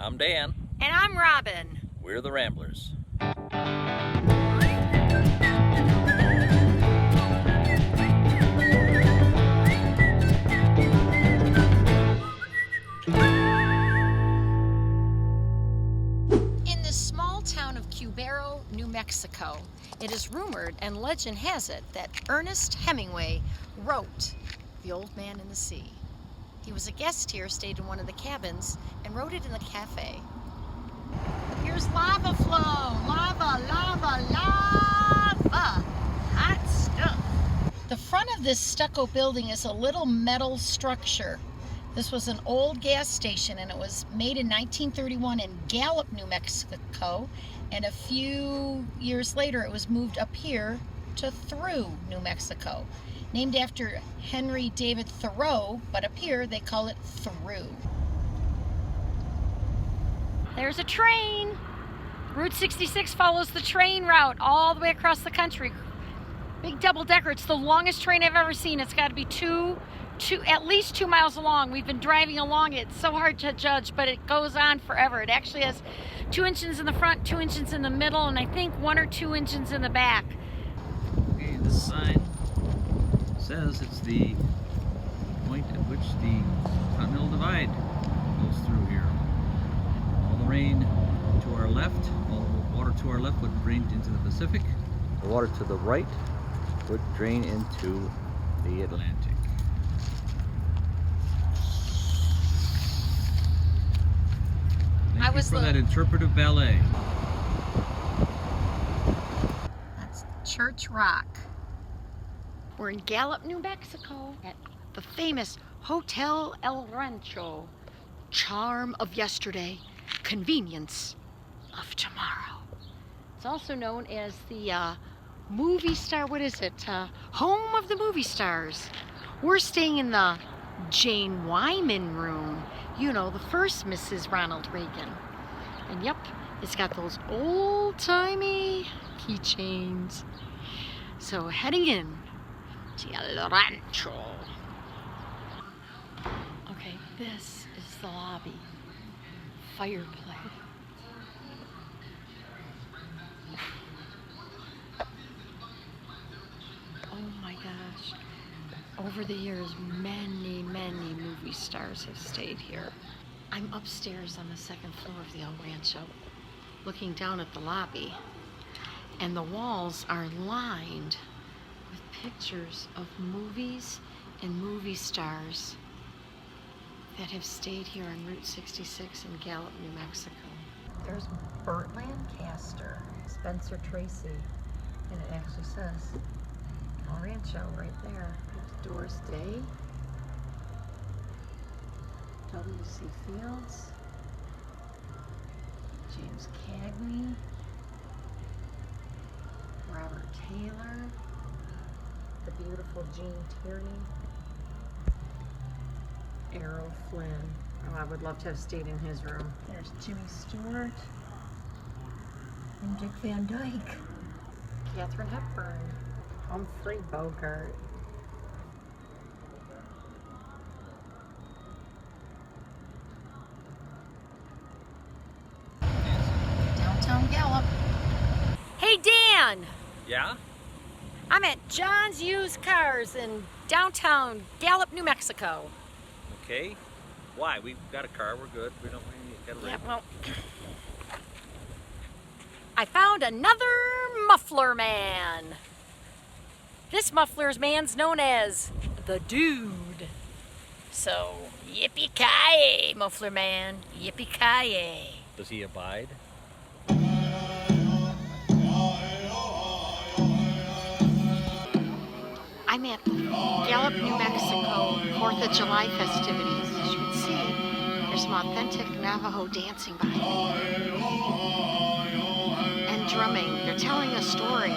I'm Dan. And I'm Robin. We're the Ramblers. In the small town of Cubero, New Mexico, it is rumored and legend has it that Ernest Hemingway wrote The Old Man and the Sea. He was a guest here, stayed in one of the cabins, and wrote it in the cafe. Here's lava flow. Lava, lava, lava. Hot stuff. The front of this stucco building is a little metal structure. This was an old gas station, and it was made in 1931 in Gallup, New Mexico, and a few years later it was moved up here to Thoreau, New Mexico, named after Henry David Thoreau, but up here they call it Thoreau. There's a train. Route 66 follows the train route all the way across the country. Big double-decker. It's the longest train I've ever seen. It's got to be at least 2 miles long. We've been driving along it. It's so hard to judge, but it goes on forever. It actually has 2 engines in the front, 2 engines in the middle, and I think 1 or 2 engines in the back. Okay, this sign says it's the point at which the Continental Divide goes through here. All the rain to our left, all the water to our left would drain into the Pacific. The water to the right would drain into the Atlantic. Thank you for that interpretive ballet. That's Church Rock. We're in Gallup, New Mexico at the famous Hotel El Rancho. Charm of yesterday, convenience of tomorrow. It's also known as the movie star, what is it? Home of the movie stars. We're staying in the Jane Wyman room. You know, the first Mrs. Ronald Reagan. And yep, it's got those old-timey keychains. So heading in to El Rancho. Okay, this is the lobby. Fireplace. Oh my gosh. Over the years, many movie stars have stayed here. I'm upstairs on the 2nd floor of the El Rancho, looking down at the lobby, and the walls are lined with pictures of movies and movie stars that have stayed here on Route 66 in Gallup, New Mexico. There's Burt Lancaster, Spencer Tracy, and it actually says El Rancho right there. There's Doris Day, W.C. Fields, James Cagney, Robert Taylor, the beautiful Jean Tierney, Errol Flynn. Oh, I would love to have stayed in his room. There's Jimmy Stewart and Dick Van Dyke, Katharine Hepburn, Humphrey Bogart. Downtown Gallup. Hey Dan! Yeah? I'm at John's Used Cars in downtown Gallup, New Mexico. Okay. Why? We've got a car. We're good. We don't need to get Yeah, well, I found another muffler man. This muffler's man's known as the Dude. So, yippee-ki-yay, muffler man. Yippee-ki-yay. Does he abide? I'm at the Gallup, New Mexico 4th of July festivities. As you can see, there's some authentic Navajo dancing behind me. And drumming. They're telling a story.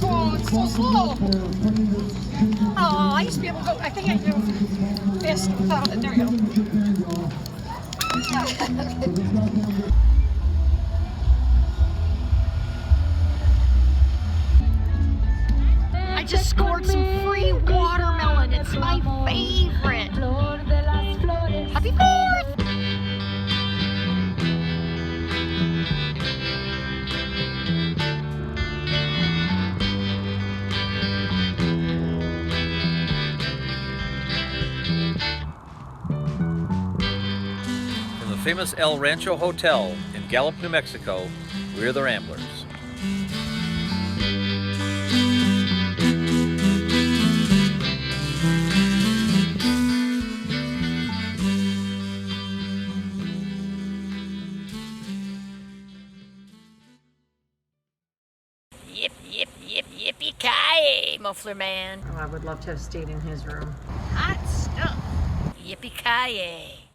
Oh, it's so slow. Oh, I used to be able to go, I think I can go fast without it. There we go. just scored some free watermelon. It's my favorite. Happy 4th! From the famous El Rancho Hotel in Gallup, New Mexico, we're the Ramblers. Yip, yip, yip, yippee-ki-yay, Muffler Man. Oh, I would love to have stayed in his room. Hot stuff. Yippee-ki-yay.